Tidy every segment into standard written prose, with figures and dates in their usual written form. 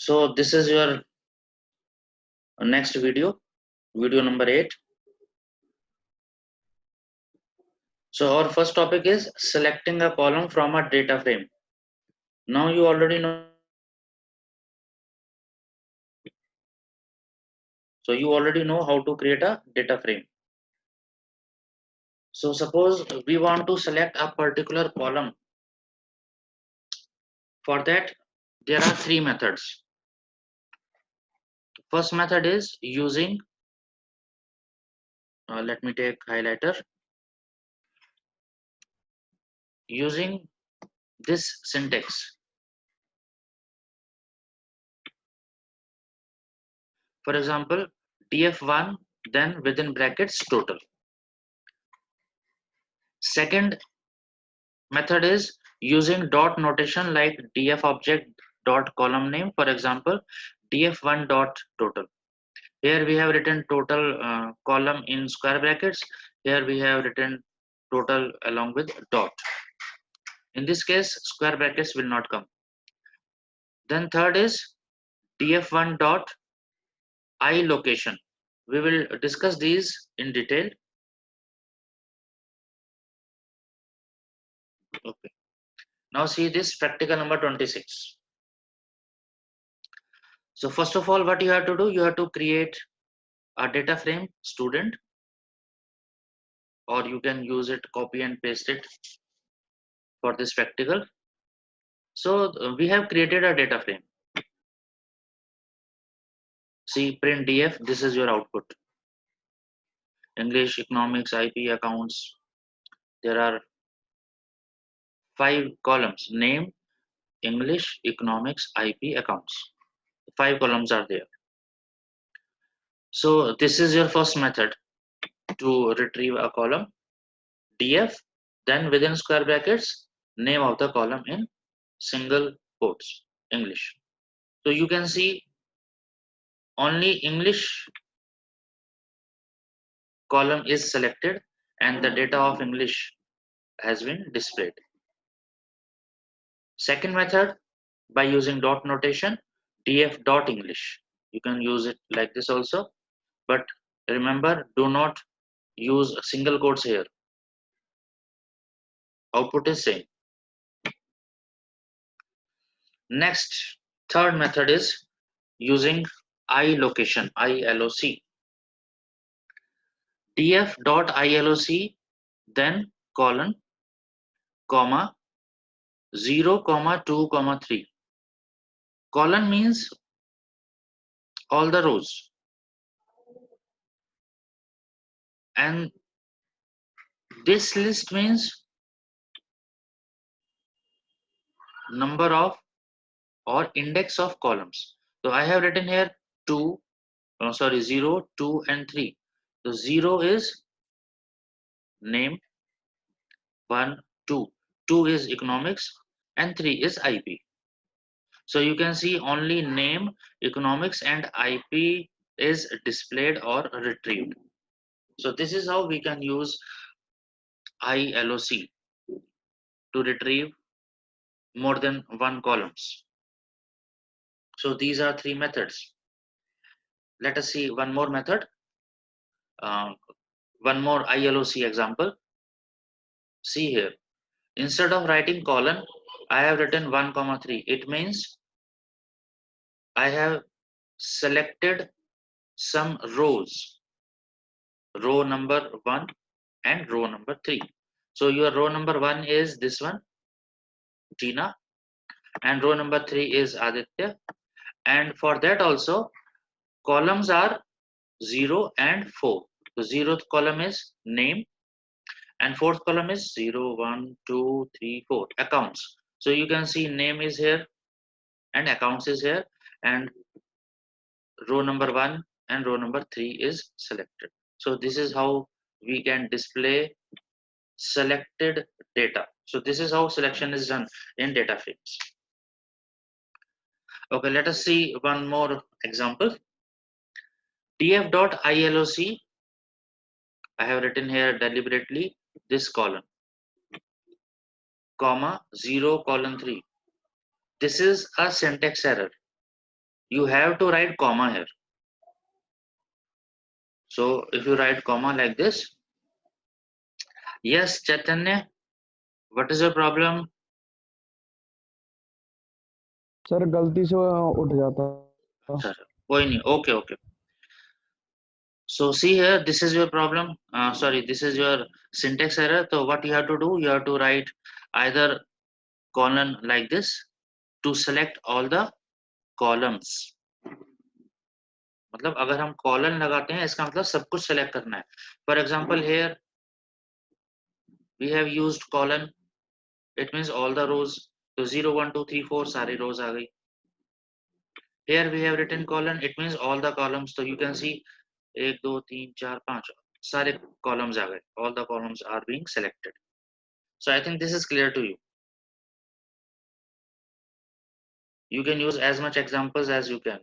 So this is your next video number 8. So our first topic is selecting a column from a data frame. Now you already know how to create a data frame. So you already know how to create a data frame. So suppose we want to select a particular column. For that, there are three methods. First method is using, let me take highlighter, using this syntax. For example, df1, then within brackets total. Second method is using dot notation like df object dot column name. For example, df1 dot total. Here we have written total column in square brackets. Here we have written total along with dot. In this case, square brackets will not come. Then third is df1 dot I location. We will discuss these in detail. Okay. Now see this practical number 26. So first of all, what you have to do, you have to create a data frame student, or you can use it, copy and paste it for this practical. So we have created a data frame. See print df, this is your output. English, economics, IP, accounts. There are 5 columns: name, English, economics, IP, accounts. 5 columns are there. So this is your first method to retrieve a column, df, then within square brackets, name of the column in single quotes, English. So you can see only English column is selected and the data of English has been displayed. Second method, by using dot notation, df dot English. You can use it like this also, but remember, do not use single quotes here. Output is same. Next, third method is using iLocation, ILOC. df dot ILOC, then colon, comma, 0, 2, 3. Colon means all the rows, and this list means number of or index of columns. So I have written here 2, 0, 2 and 3. So 0 is name, 1, 2. 2 is economics and 3 is IP. So you can see only name, economics and IP is displayed or retrieved. So this is how we can use iLOC to retrieve more than one columns. So these are 3 methods. Let us see one more method, one more iLOC example. See here, instead of writing colon, I have written 1, 3. It means I have selected some rows, row number 1 and row number 3. So your row number 1 is this one, Tina, and row number 3 is Aditya. And for that also, columns are 0 and 4. The 0th column is name and 4th column is 0, 1, 2, 3, 4, accounts. So you can see name is here and accounts is here, and row number 1 and row number 3 is selected. So this is how we can display selected data. So this is how selection is done in data frames. Okay, let us see one more example. df.iloc, I have written here deliberately this column, comma 0, 3. This is a syntax error. you have to write comma here. So if you write comma like this, yes Chaitanya, what is your problem? Sir गलती से उठ जाता। Sir, koi nahi, okay. So see here, this is your problem. Sorry, this is your syntax error. So what you have to do, you have to write either colon like this to select all the columns. मतलब अगर हम colon लगाते हैं इसका मतलब सब कुछ select करना है. For example here we have used colon, it means all the rows. तो 0 1 2 3 4 सारी रोज आ गई. Here we have written colon, it means all the columns. So you can see 1 2 3 4 5 सारे columns आ गए. All the columns are being selected. So I think this is clear to you. You can use as much examples as you can.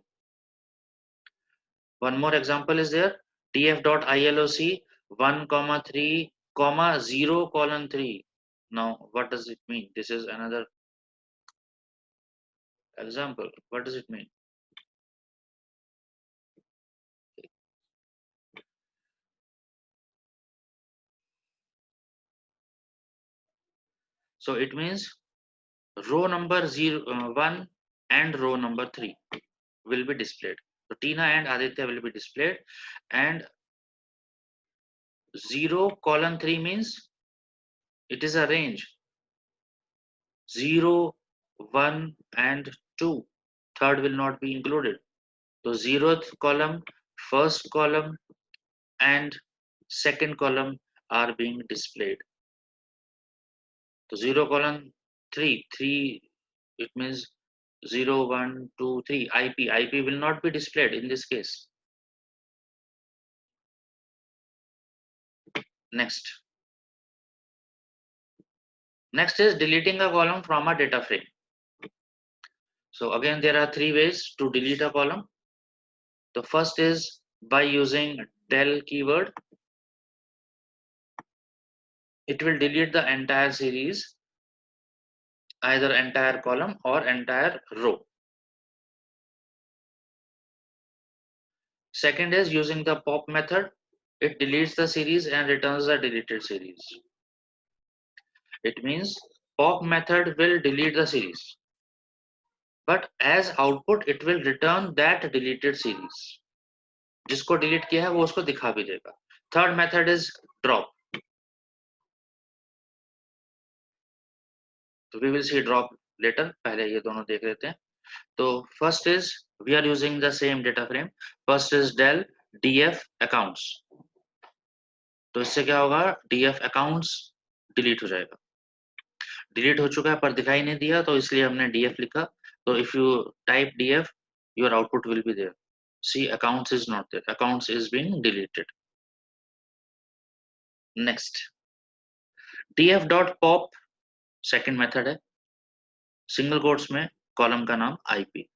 One more example is there. df.iloc 1,3, 0:3. Now what does it mean? This is another example. What does it mean? So it means row number 1 and row number 3 will be displayed. So Tina and Aditya will be displayed, and 0:3 means it is a range. 0, 1 and 2. Third will not be included. So 0th column, first column and second column are being displayed. So 0:3, 3 it means 0, 1, 2, 3. IP will not be displayed in this case. Next is deleting a column from a data frame. So again there are 3 ways to delete a column. The first is by using del keyword. It will delete the entire series, either entire column or entire row. Second is using the pop method. It deletes the series and returns the deleted series. It means pop method will delete the series, but as output it will return that deleted series. जिसको delete किया है वो उसको दिखा भी देगा. Third method is drop. So we will see drop later. पहले ये दोनों देख लेते हैं. तो first is we are using the same data frame. First is del df accounts. तो इससे क्या होगा, df accounts delete हो जाएगा. डिलीट हो चुका है पर दिखाई नहीं दिया, तो इसलिए हमने df लिखा. तो if you type df, your output will be there. See, accounts is not there. Accounts is being deleted. Next, df.pop second method है. सिंगल कोट्स में कॉलम का नाम ip.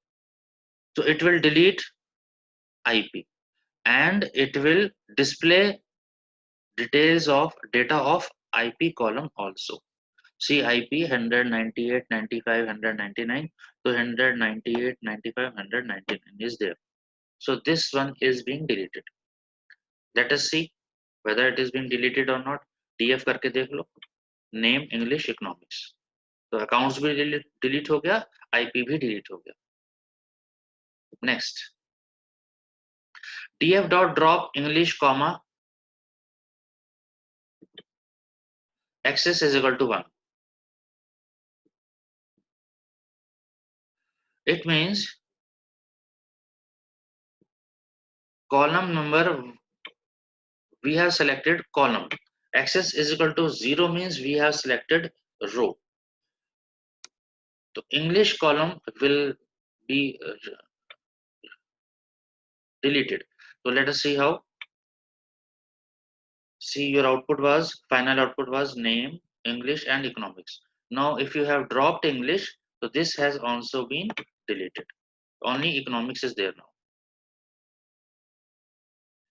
So it will delete ip and it will display details of data of ip column also. See, IP 198, 95, 199. So 198, 95, 199 is there. So this one is being deleted. Let us see whether it is being deleted or not. DF करके देख लो. Name English Economics. तो accounts भी delete हो गया, IP भी delete हो गया. Next, df dot drop English comma access is equal to 1. It means column number we have selected column. Access is equal to 0 means we have selected row. So English column will be deleted. So let us see how. See, your output was, final output was name, English and economics. Now if you have dropped English, so this has also been deleted. Only economics is there now.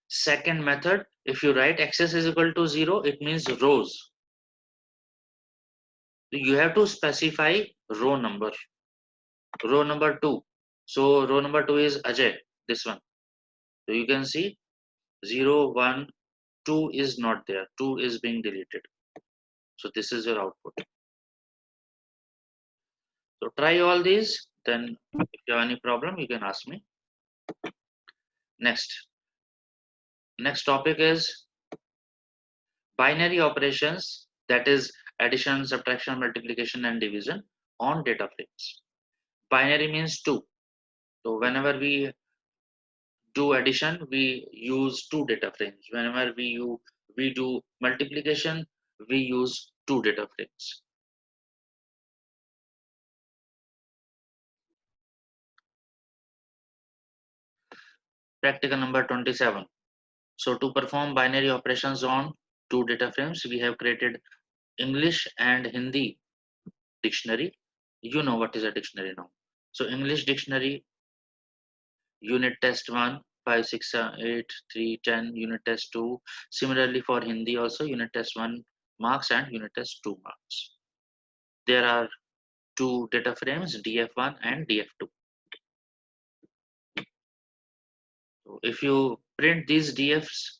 Second method, if you write access is equal to 0, it means rows. So you have to specify row number. Row number 2. So row number 2 is Ajay, this one. So you can see 0, 1, 2 is not there. 2 is being deleted. So this is your output. So try all these. Then if you have any problem, you can ask me. Next topic is binary operations, that is addition, subtraction, multiplication, and division on data frames. Binary means 2. So whenever we do addition, we use 2 data frames. Whenever we do multiplication, we use 2 data frames. Practical number 27. So to perform binary operations on 2 data frames, we have created English and Hindi dictionary. You know what is a dictionary now. So English dictionary, unit test 1, 5, 6, 7, 8, 3, 10, unit test 2. Similarly for Hindi also, unit test 1 marks and unit test 2 marks. There are 2 data frames, DF1 and DF2. So if you print these DFs,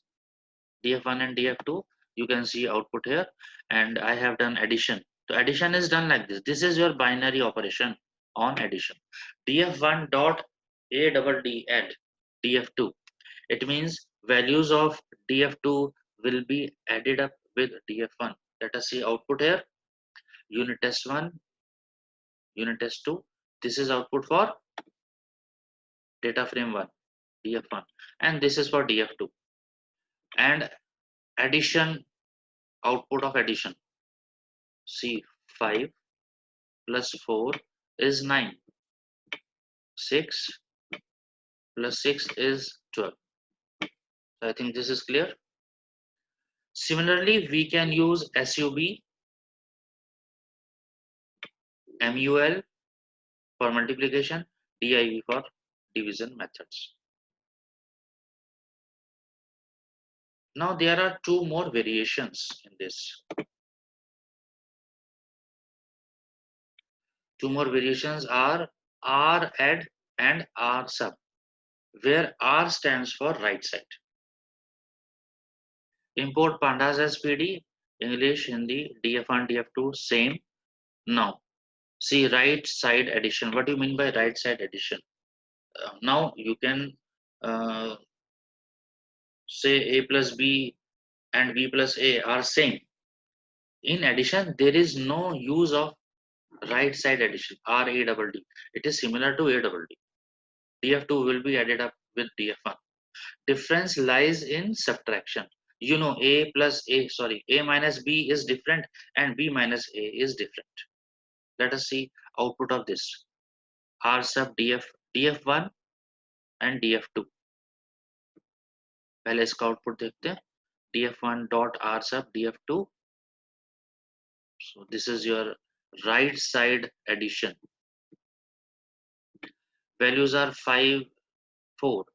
DF1 and DF2, you can see output here. And I have done addition. So addition is done like this. This is your binary operation on addition. DF1 dot A double D add DF2. It means values of DF2 will be added up with DF1. Let us see output here. Unit test 1, unit test 2. This is output for data frame 1, DF1. And this is for DF2. And addition, output of addition. See, 5 plus 4 is 9. 6 plus 6 is 12. So I think this is clear. Similarly, we can use SUB, MUL for multiplication, DIV for division methods. Now there are 2 more variations in this. 2 more variations are R add and R sub, where R stands for right side. Import pandas as PD, English, Hindi, DF1, DF2, same. Now, see right side addition. What do you mean by right side addition? Now you can uh, say A plus B and B plus A are same. In addition, there is no use of right side addition, RA double D. It is similar to A double D. DF2 will be added up with DF1. Difference lies in subtraction. You know, A minus B is different and B minus A is different. Let us see output of this. R sub DF1 and DF2. पहले इसका output देखते हैं. DF1 dot R sub DF2. So this is your right side addition. Values are 5, 4.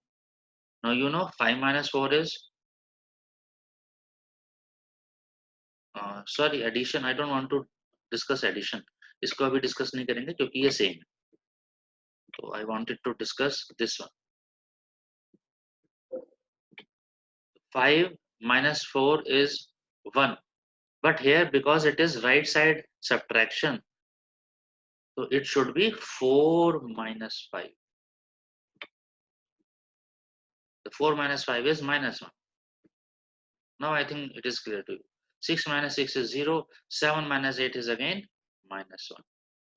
Now you know 5 minus 4 is sorry, addition. I don't want to discuss addition. इसको अभी discuss नहीं करेंगे क्योंकि ये same है. So I wanted to discuss this one. 5 minus 4 is 1. But here because it is right side subtraction, so it should be 4 minus 5. The 4 minus 5 is minus 1. Now I think it is clear to you. 6 minus 6 is 0. 7 minus 8 is again minus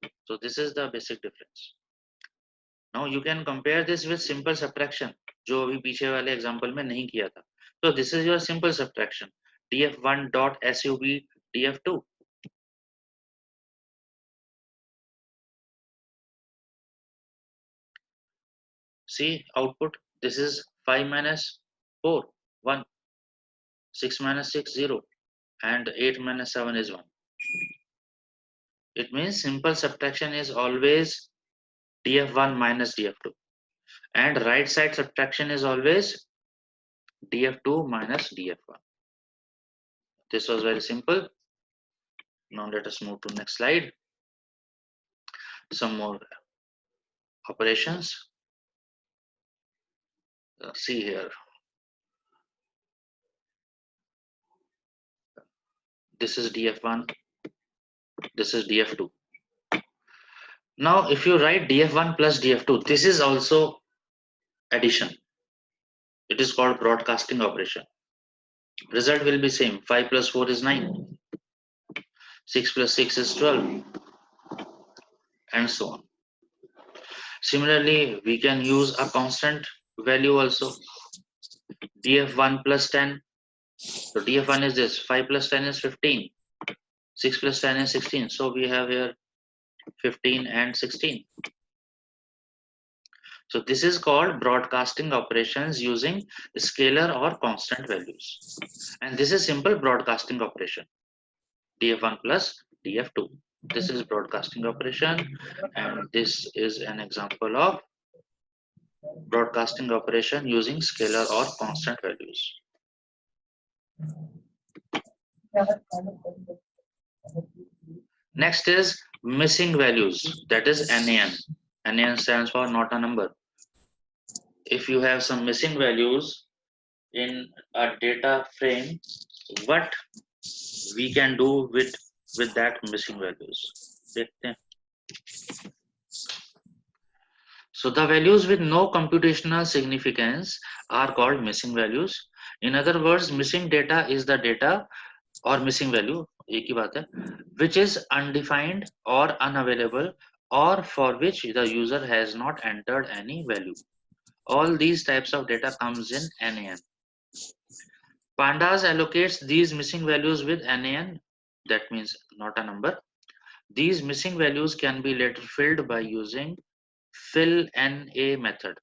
1. So this is the basic difference. Now you can compare this with simple subtraction, जो अभी पीछे वाले example में नहीं किया था. So this is your simple subtraction. df1 dot sub df2. See output. This is 5 minus 4, 1. 6 minus 6, 0. And 8 minus 7 is 1. It means simple subtraction is always df1 minus df2. And right side subtraction is always df2 minus df1. This was very simple. Now let us move to next slide. Some more operations. See here, this is df1, this is df2. Now if you write df1 plus df2, this is also addition. It is called broadcasting operation. Result will be same. 5 plus 4 is 9, 6 plus 6 is 12, and so on. Similarly, we can use a constant value also. df1 plus 10. So df1 is this, 5 plus 10 is 15, 6 plus 10 is 16. So we have here 15 and 16. So this is called broadcasting operations using scalar or constant values. And this is simple broadcasting operation, df1 plus df2. This is broadcasting operation, and this is an example of broadcasting operation using scalar or constant values. Next is missing values, that is NaN. NaN stands for not a number. If you have some missing values in a data frame, what we can do with that missing values? देखते हैं. So the values with no computational significance are called missing values. In other words, missing data is the data or missing value, एक ही बात है, which is undefined or unavailable or for which the user has not entered any value. All these types of data comes in NaN. Pandas allocates these missing values with NaN, that means not a number. These missing values can be later filled by using fill NA method.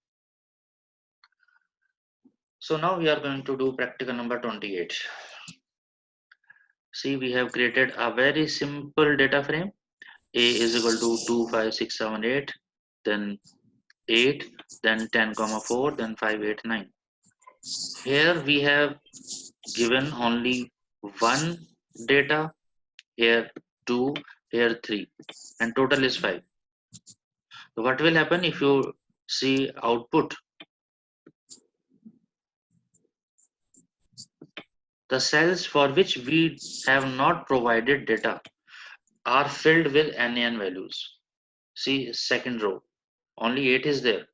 So now we are going to do practical number 28. See, we have created a very simple data frame. A is equal to 2, 5, 6, 7, 8, then 8, then 10, 4, then 5, 8, 9. Here we have given only one data, here 2, here 3, and total is 5. So what will happen if you see output? The cells for which we have not provided data are filled with NaN values. See, second row, only 8 is there.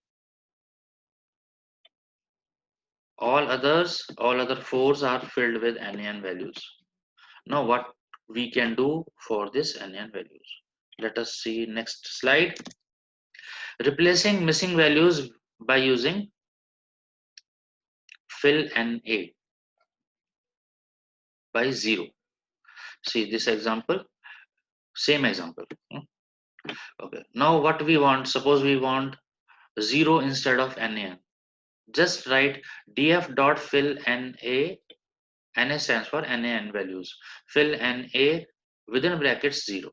All other 4s are filled with NaN values. Now what we can do for this NaN values? Let us see next slide. Replacing missing values by using fill NA by 0. See this example, same example. Okay, now what we want, suppose we want 0 instead of NaN. Just write df dot fill NA. NA stands for NaN values. Fill NA within brackets 0.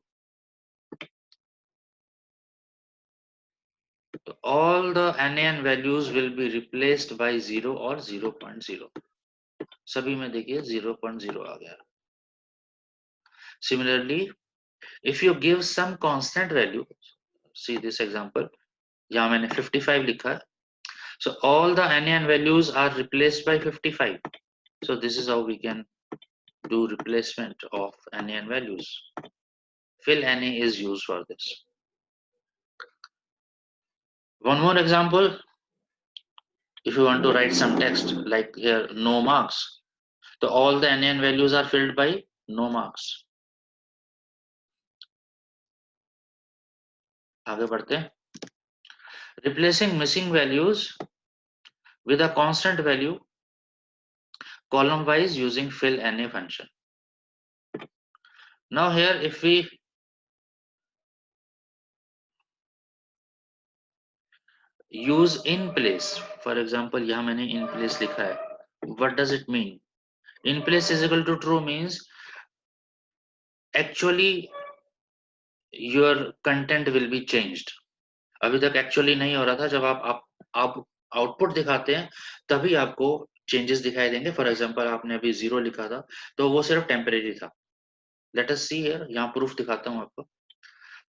So all the NaN values will be replaced by 0 or 0.0. सभी में देखिए 0.0 आ गया. Similarly, if you give some constant value, see this example, यहाँ मैंने 55 लिखा है. So all the NaN values are replaced by 55. So this is how we can do replacement of NaN values. Fill NA is used for this. One more example. If you want to write some text like here, no marks. So all the NaN values are filled by no marks. आगे बढ़ते हैं. Replacing missing values with a constant value column wise using fill NA function. Now here if we use in place, for example यहाँ मैंने in place लिखा है. What does it mean? In place is equal to true means actually your content will be changed. अभी तक actually नहीं हो रहा था. जब आप output दिखाते हैं तभी आपको changes दिखाई देंगे. For example आपने अभी 0 लिखा था तो वो सिर्फ temporary था. Let us see here, यहाँ proof दिखाता हूँ आपको.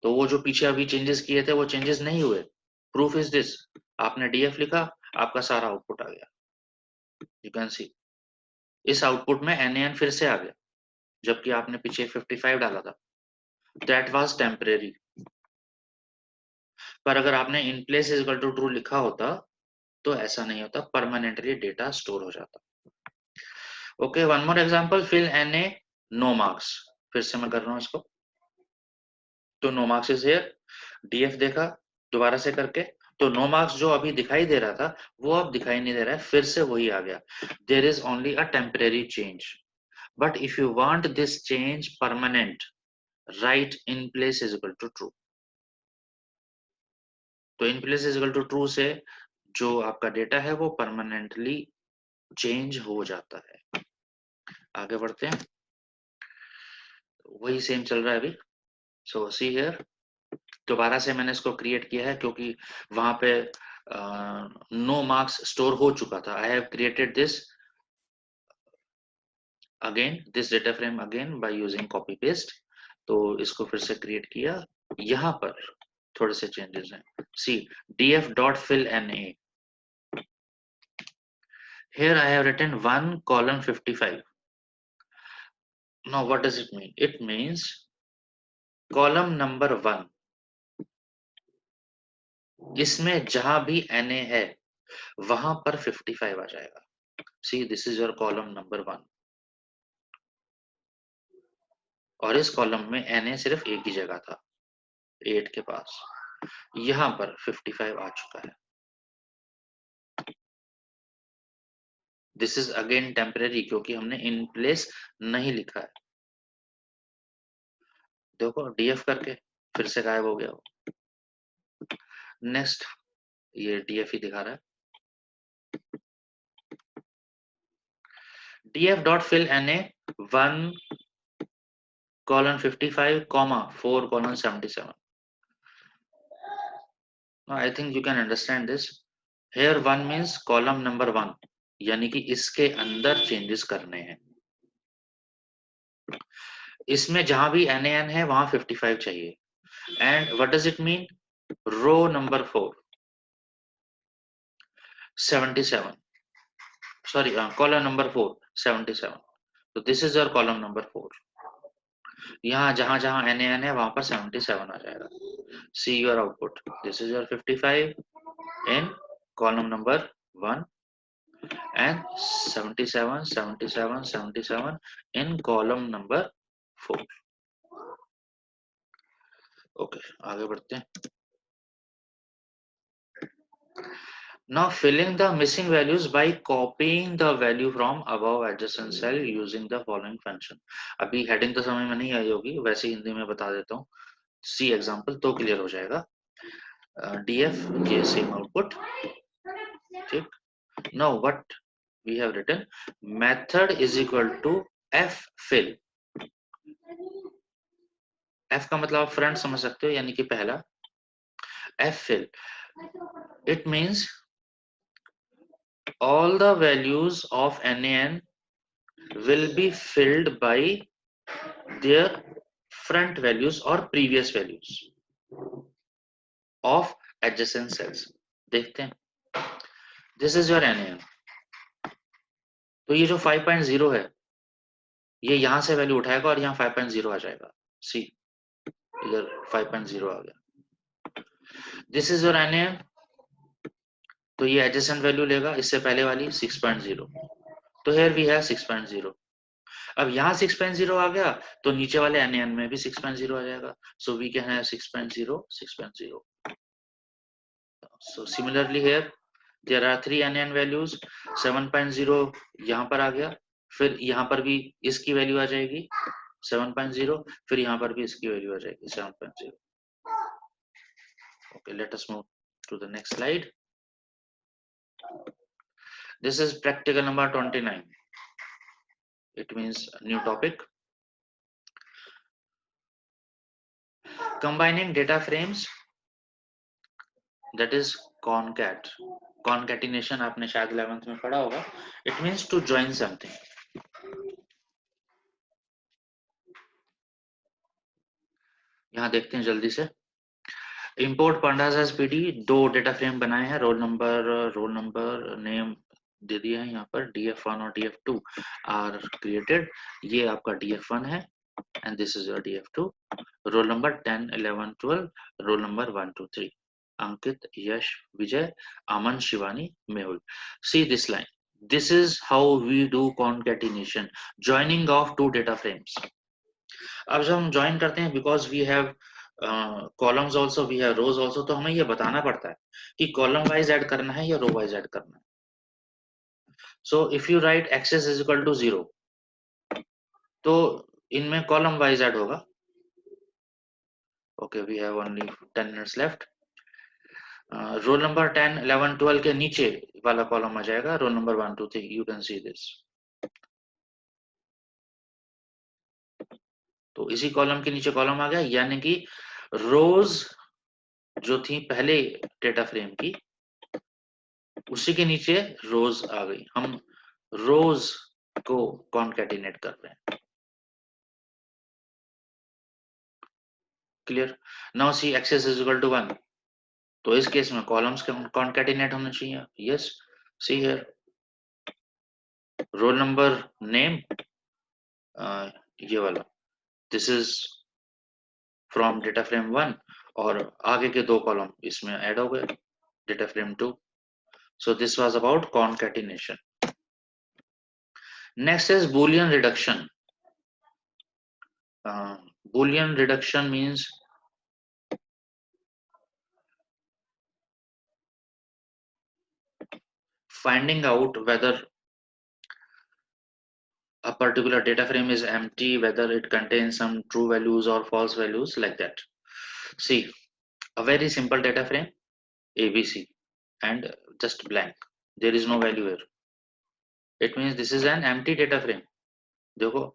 तो वो जो पीछे अभी changes किए थे वो changes नहीं हुए. प्रूफ इज दिस, आपने डीएफ लिखा, आपका सारा आउटपुट आ गया। यू कैन सी इस आउटपुट में NaN फिर से आ गया, जबकि आपने पीछे 55 डाला था। That was temporary. पर अगर आपने in place is equal to true लिखा होता तो ऐसा नहीं होता, परमानेंटली डेटा स्टोर हो जाता। Okay, one more example, fill Na no marks. फिर से मैं कर रहा हूं इसको। तो no marks is here, DF देखा दोबारा से करके, तो नो मार्क्स जो अभी दिखाई दे रहा था वो अब दिखाई नहीं दे रहा है, फिर से वही आ गया। There is only a temporary change, but if you want this change permanent, write in place is equal to true. तो in place is equal to true से जो आपका डेटा है वो परमानेंटली चेंज हो जाता है। आगे बढ़ते हैं, वही सेम चल रहा है अभी। सो सी हियर, दोबारा से मैंने इसको क्रिएट किया है क्योंकि वहां पे नो मार्क्स स्टोर हो चुका था। I have created this again, this data frame again by using copy paste. तो इसको फिर से क्रिएट किया, यहाँ पर थोड़े से चेंजेस हैं। सी df dot fill na, here I have written 1 colon 55. Now what does it mean? It means column number 1, इसमें जहां भी Na है वहां पर 55 आ जाएगा। See this is your column number 1, और इस कॉलम में Na सिर्फ एक ही जगह था, 8 के पास, यहां पर 55 आ चुका है। दिस इज अगेन टेम्परेरी क्योंकि हमने इन प्लेस नहीं लिखा है। देखो डीएफ करके फिर से गायब हो गया वो। नेक्स्ट, ये डीएफ ही दिखा रहा है। df dot fill na 1 colon 55 comma 4 colon 77. Now I think you can understand this. Here 1 means column number 1, यानी कि इसके अंदर चेंजेस करने हैं। इसमें जहां भी NaN है वहां 55 चाहिए। And what does it mean? Row number 4 77, sorry column number 4 77। तो this is your column number 4। यहाँ जहां जहां NaN है वहां पर 77 आ जाएगा। See your output, this is your 55 in column number 1 and 77 77 77 in column number 4। Okay, आगे बढ़ते हैं। Now filling the missing values by copying the value from above adjacent cell using the following function। अभी heading तो समझ में नहीं आई होगी, वैसे हिंदी में बता देता हूँ। सी एग्जांपल तो क्लियर हो जाएगा। डीएफ ये सेम आउटपुट, ठीक। Now what we have written, method is equal to f fill। f का मतलब आप फ्रंट समझ सकते हो, यानी कि पहला f fill, it means all the values of NaN will be filled by their front values or previous values of adjacent cells। देखते हैं, this is your NaN। तो ये जो 5.0 है ये यहां से वैल्यू उठाएगा और यहाँ 5.0 आ जाएगा। सी इधर 5.0 आ गया। दिस इज योर NaN, तो ये एडजेसेंट वैल्यू लेगा इससे पहले वाली 6.0। तो हियर वी हैव 6.0। अब यहाँ 6.0 आ गया तो नीचे वाले NaN में भी 6.0 आ जाएगा। So we can have 6.0 6.0। So similarly here there are 3 NaN values. 7.0 यहाँ पर आ गया, फिर यहाँ पर भी इसकी वैल्यू आ जाएगी 7.0, फिर यहाँ पर भी इसकी वैल्यू आ जाएगी 7.0। Okay, let us move to the next slide. This is practical number 29. It means a new topic. Combining data frames, that is concat। Concatenation आपने शायद 11th में पढ़ा होगा। It means to join something। यहाँ देखते हैं जल्दी से। Import pandas as pd, 2 data frame बनाए हैं, रोल नंबर नेम दे दिया है यहाँ पर, df1 और df2 आर क्रिएटेड, ये आपका df1 है and this is your df2, role number 10 11 12, role number 1 2 3, Ankit, Yash, Vijay, Aman, Shivani, Mehul. See this line, this is how we do concatenation, joining of two data frames. अब जब हम join करते हैं, because we have columns also, we have rows also, तो हमें ये बताना पड़ता है कि कॉलम वाइज ऐड करना है या रो वाइज ऐड करना है. So if you write axis is equal to 0, तो इनमें कॉलम वाइज ऐड होगा. Okay, we have only 10 minutes left. Roll number 10 11 12 के नीचे वाला कॉलम आ जाएगा roll number 1 2 3. You can see this. तो इसी कॉलम के नीचे कॉलम आ गया, यानी कि रोज जो थी पहले डेटा फ्रेम की, उसी के नीचे रोज आ गई. हम रोज को कॉन्कैटिनेट कर रहे हैं. Clear? Now see axis is equal to 1, तो इस केस में कॉलम्स कॉन्कैटिनेट होने चाहिए. Yes, see here, roll number name, ये वाला, this is from data frame 1, और आगे के दो कॉलम इसमें ऐड हो गए, data frame 2. So this was about concatenation. Next is Boolean reduction. Boolean reduction means finding out whether a particular data frame is empty, whether it contains some true values or false values, like that. See, a very simple data frame, ABC, and just blank. There is no value here. It means this is an empty data frame. देखो,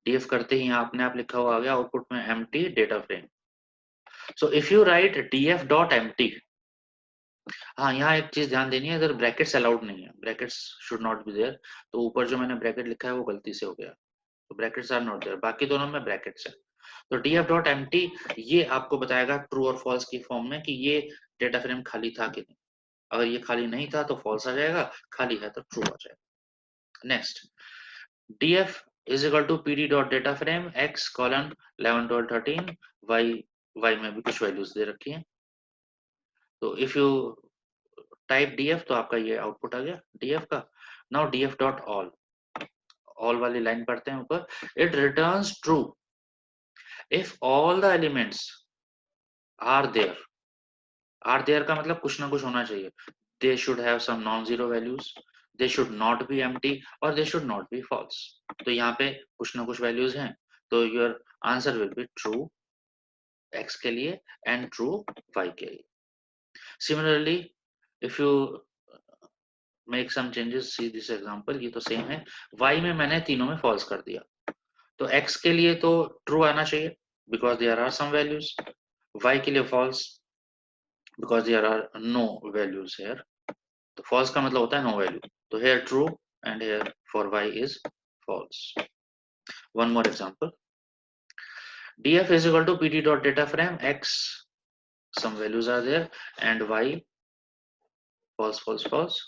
df करते ही यहाँ अपने आप लिखा हुआ आ गया output में, empty data frame. So if you write df dot empty, हाँ, यहाँ एक चीज ध्यान देनी है, अगर ब्रैकेट्स अलाउड नहीं है, brackets should not be there, तो ऊपर जो मैंने ब्रैकेट लिखा है वो गलती से हो गया, तो ब्रैकेट्स आर नॉट देयर, बाकी दोनों में ब्रैकेट्स है. तो df डॉट empty ये आपको बताएगा ट्रू और फॉल्स की फॉर्म में कि ये डेटा फ्रेम खाली था कि नहीं. अगर ये खाली नहीं था तो फॉल्स आ जाएगा, खाली है तो ट्रू आ जाएगा. Next, df is equal to pd dot data frame x colon 11 12 13, y में भी कुछ वैल्यूज दे रखी हैं. तो इफ यू टाइप df तो आपका ये आउटपुट आ गया df का. नाउ df डॉट ऑल वाली लाइन पढ़ते हैं ऊपर. It returns true if all the elements are there. Are there का मतलब कुछ ना कुछ होना चाहिए. They should have some non zero values, they should not be empty, और they should not be false. तो यहाँ पे कुछ ना कुछ वैल्यूज हैं, तो your answer will be true x के लिए एंड ट्रू y के लिए. Similarly if you make some changes, see this example, ये तो सेम है. y में मैंने तीनों में फॉल्स कर दिया, तो x के लिए तो ट्रू आना चाहिए because there are some values, y के लिए false because there are no values here. तो फॉल्स का मतलब होता है नो वैल्यू, तो here true and here for y is false. One more example, df is equal to pd dot data frame x, some values are there, and y false false false.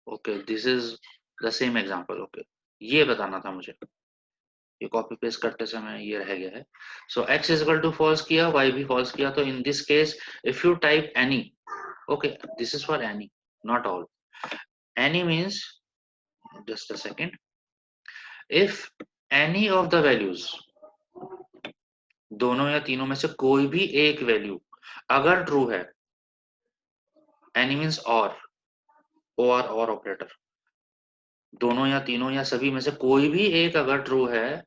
Okay, this is the same example. Okay, ये बताना था मुझे, ये copy paste करते समय ये रह गया है. So x is equal to false किया, y भी फॉल्स किया, तो in this case if you type any, okay, this is for any, not all. Any means, just a second, if any of the values, दोनों या तीनों में से कोई भी एक वैल्यू अगर ट्रू है, एनी मीन्स और, और ऑपरेटर, दोनों या तीनों या सभी में से कोई भी एक अगर ट्रू है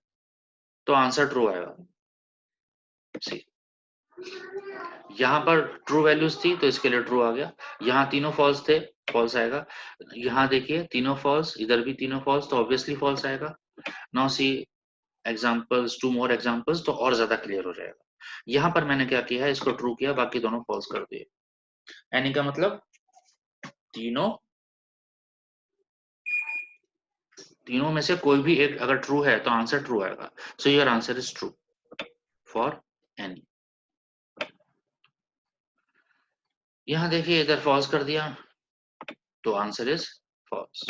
तो आंसर ट्रू आएगा. सी, यहाँ पर ट्रू वैल्यूज थी तो इसके लिए ट्रू आ गया, यहाँ तीनों फॉल्स थे, फॉल्स आएगा. यहाँ देखिए तीनों फॉल्स, इधर भी तीनों फॉल्स, तो ऑब्वियसली फॉल्स आएगा. Now see examples, 2 more examples, तो और ज्यादा क्लियर हो जाएगा. यहाँ पर मैंने क्या किया है, इसको ट्रू किया, बाकी दोनों फॉल्स कर दिए. एनी का मतलब तीनों में से कोई भी एक अगर ट्रू है तो आंसर ट्रू आएगा. So your answer is true for any. यहाँ देखिए इधर फॉल्स कर दिया तो answer is false.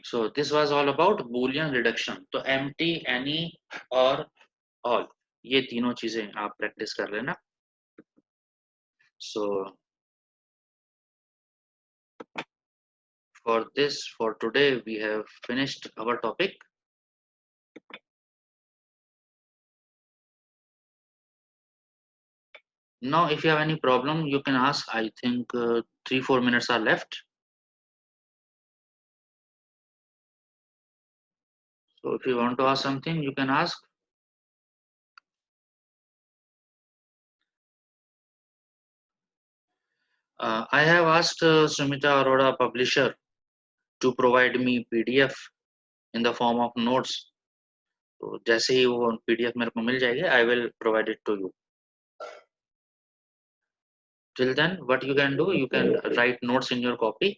So this was all about Boolean reduction. तो empty, any और all ये तीनों चीजें आप प्रैक्टिस कर लेना. So for today we have finished our topic. Now if you have any problem you can ask. I think 3-4 minutes are left. So if you want to ask something you can ask. I have asked Sumita Arora, publisher, to provide me PDF in the form of notes. तो जैसे ही वो PDF मेरे को मिल जाएगी I will provide it to you. Till then what you can do, you can write notes in your copy.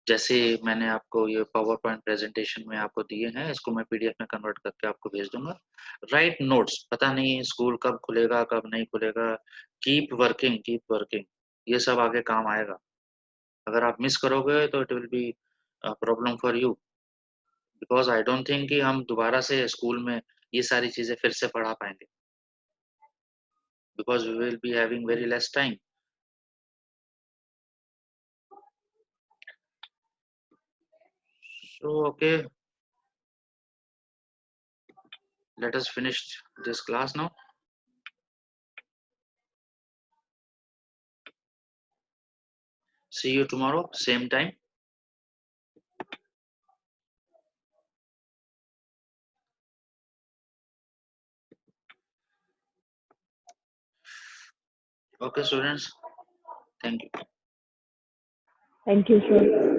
जैसे मैंने आपको ये पावर पॉइंट प्रेजेंटेशन में आपको दिए हैं इसको मैं PDF में कन्वर्ट करके आपको भेज दूंगा. Right notes. पता नहीं स्कूल कब खुलेगा कब नहीं खुलेगा. Keep working. ये सब आगे काम आएगा. अगर आप मिस करोगे तो it will be problem for you. Because I don't think कि हम दोबारा से स्कूल में ये सारी चीजें फिर से पढ़ा पाएंगे. Because we will be having very less time. So okay, let us finish this class now. See you tomorrow, same time. Okay, students. Thank you. Thank you, sir.